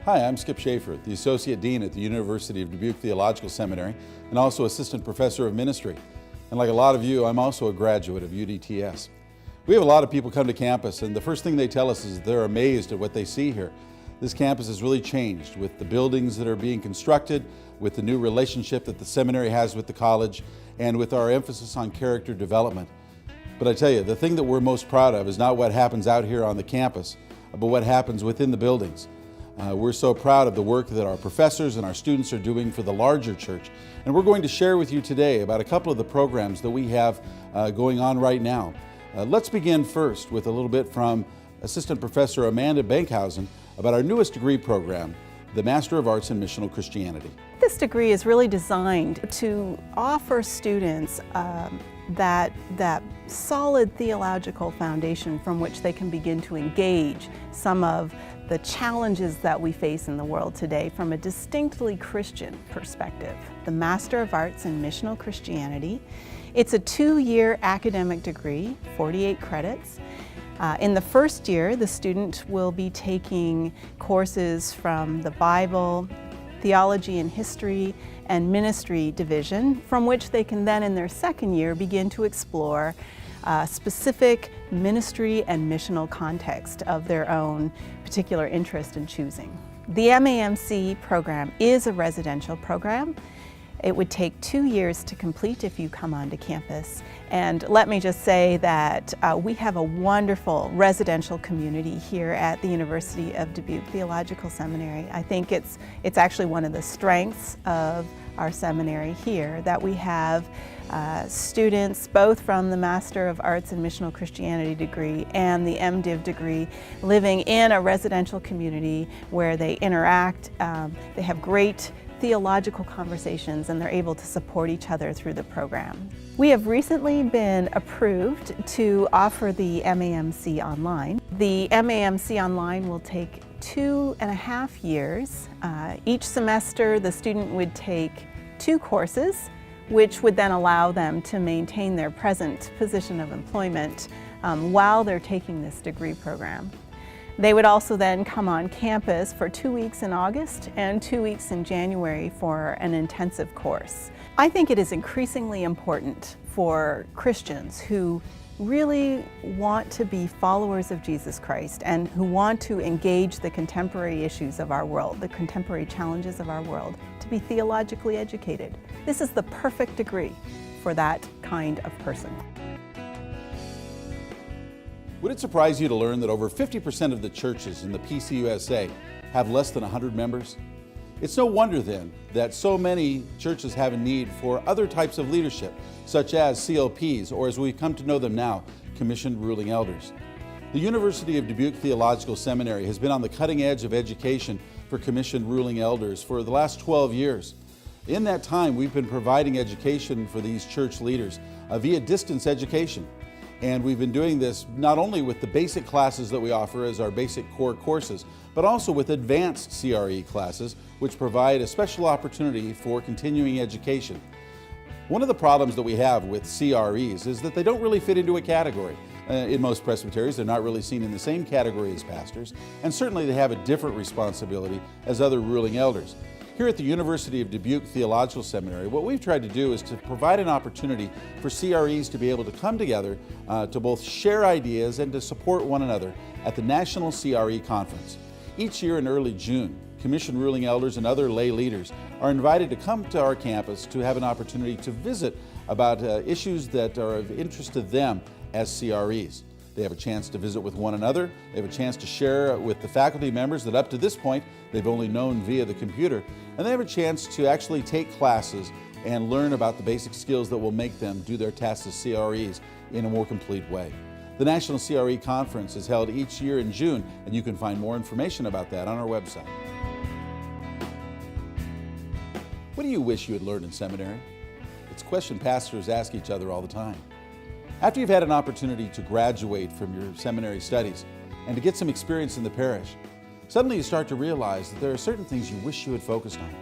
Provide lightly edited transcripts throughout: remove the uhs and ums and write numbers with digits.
Hi, I'm Skip Schaefer, the Associate Dean at the University of Dubuque Theological Seminary and also Assistant Professor of Ministry. And like a lot of you, I'm also a graduate of UDTS. We have a lot of people come to campus, and the first thing they tell us is they're amazed at what they see here. This campus has really changed with the buildings that are being constructed, with the new relationship that the seminary has with the college, and with our emphasis on character development. But I tell you, the thing that we're most proud of is not what happens out here on the campus, but what happens within the buildings. We're so proud of the work that our professors and our students are doing for the larger church. And we're going to share with you today about a couple of the programs that we have going on right now. Let's begin first with a little bit from Assistant Professor Amanda Bankhausen about our newest degree program, the Master of Arts in Missional Christianity. This degree is really designed to offer students that solid theological foundation from which they can begin to engage some of the challenges that we face in the world today from a distinctly Christian perspective. The Master of Arts in Missional Christianity. It's a 2-year academic degree, 48 credits. In the first year, the student will be taking courses from the Bible, theology and history, and ministry division, from which they can then in their second year begin to explore specific ministry and missional context of their own particular interest in choosing. The MAMC program is a residential program. It would take 2 years to complete if you come onto campus. And let me just say that we have a wonderful residential community here at the University of Dubuque Theological Seminary. I think it's actually one of the strengths of our seminary here that we have students both from the Master of Arts in Missional Christianity degree and the MDiv degree living in a residential community where they interact, they have great theological conversations, and they're able to support each other through the program. We have recently been approved to offer the MAMC online. The MAMC online will take 2.5 years. Each semester the student would take 2 courses, which would then allow them to maintain their present position of employment while they're taking this degree program. They would also then come on campus for 2 weeks in August and 2 weeks in January for an intensive course. I think it is increasingly important for Christians who really want to be followers of Jesus Christ and who want to engage the contemporary issues of our world, the contemporary challenges of our world, to be theologically educated. This is the perfect degree for that kind of person. Would it surprise you to learn that over 50% of the churches in the PCUSA have less than 100 members? It's no wonder then that so many churches have a need for other types of leadership, such as CLPs, or as we've come to know them now, Commissioned Ruling Elders. The University of Dubuque Theological Seminary has been on the cutting edge of education for Commissioned Ruling Elders for the last 12 years. In that time, we've been providing education for these church leaders via distance education. And we've been doing this not only with the basic classes that we offer as our basic core courses, but also with advanced CRE classes, which provide a special opportunity for continuing education. One of the problems that we have with CREs is that they don't really fit into a category. In most presbyteries, they're not really seen in the same category as pastors, and certainly they have a different responsibility as other ruling elders. Here at the University of Dubuque Theological Seminary, what we've tried to do is to provide an opportunity for CREs to be able to come together to both share ideas and to support one another at the National CRE Conference. Each year in early June, Commissioned Ruling Elders and other lay leaders are invited to come to our campus to have an opportunity to visit about issues that are of interest to them as CREs. They have a chance to visit with one another. They have a chance to share with the faculty members that up to this point they've only known via the computer. And they have a chance to actually take classes and learn about the basic skills that will make them do their tasks as CREs in a more complete way. The National CRE Conference is held each year in June, and you can find more information about that on our website. What do you wish you had learned in seminary? It's a question pastors ask each other all the time. After you've had an opportunity to graduate from your seminary studies and to get some experience in the parish, suddenly you start to realize that there are certain things you wish you had focused on.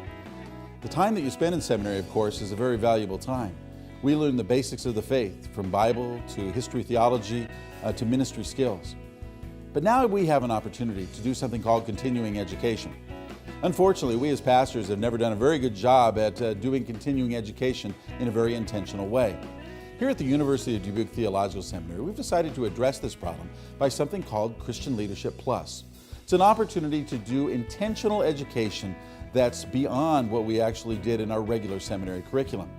The time that you spend in seminary, of course, is a very valuable time. We learn the basics of the faith, from Bible to history, theology, to ministry skills. But now we have an opportunity to do something called continuing education. Unfortunately, we as pastors have never done a very good job at doing continuing education in a very intentional way. Here at the University of Dubuque Theological Seminary, we've decided to address this problem by something called Christian Leadership Plus. It's an opportunity to do intentional education that's beyond what we actually did in our regular seminary curriculum.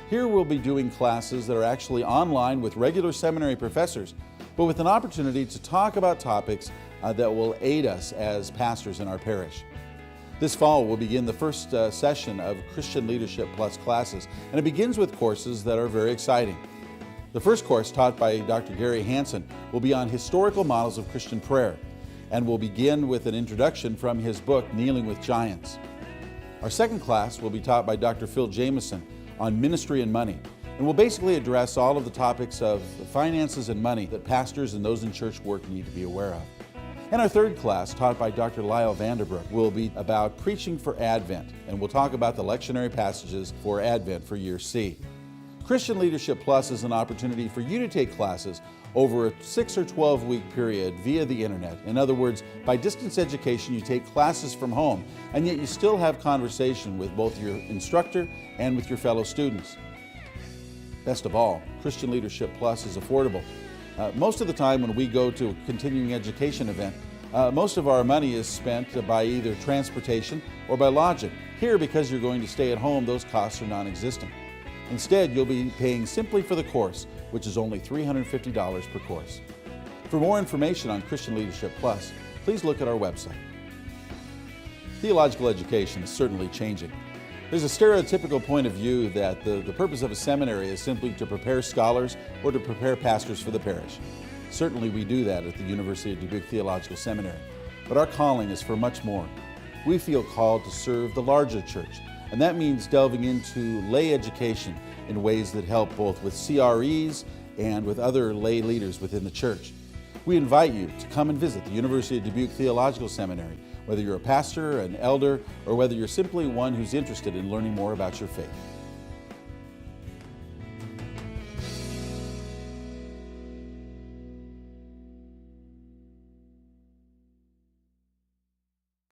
Here we'll be doing classes that are actually online with regular seminary professors, but with an opportunity to talk about topics that will aid us as pastors in our parish. This fall, we'll begin the first session of Christian Leadership Plus classes, and it begins with courses that are very exciting. The first course, taught by Dr. Gary Hansen, will be on historical models of Christian prayer, and will begin with an introduction from his book, Kneeling with Giants. Our second class will be taught by Dr. Phil Jameson on ministry and money, and will basically address all of the topics of finances and money that pastors and those in church work need to be aware of. And our third class, taught by Dr. Lyle Vanderbrook, will be about preaching for Advent, and we'll talk about the lectionary passages for Advent for Year C. Christian Leadership Plus is an opportunity for you to take classes over a 6 or 12-week period via the internet. In other words, by distance education, you take classes from home, and yet you still have conversation with both your instructor and with your fellow students. Best of all, Christian Leadership Plus is affordable. Most of the time when we go to a continuing education event, most of our money is spent by either transportation or by lodging. Here, because you're going to stay at home, those costs are non-existent. Instead, you'll be paying simply for the course, which is only $350 per course. For more information on Christian Leadership Plus, please look at our website. Theological education is certainly changing. There's a stereotypical point of view that the purpose of a seminary is simply to prepare scholars or to prepare pastors for the parish. Certainly we do that at the University of Dubuque Theological Seminary, but our calling is for much more. We feel called to serve the larger church, and that means delving into lay education in ways that help both with CREs and with other lay leaders within the church. We invite you to come and visit the University of Dubuque Theological Seminary, whether you're a pastor, an elder, or whether you're simply one who's interested in learning more about your faith.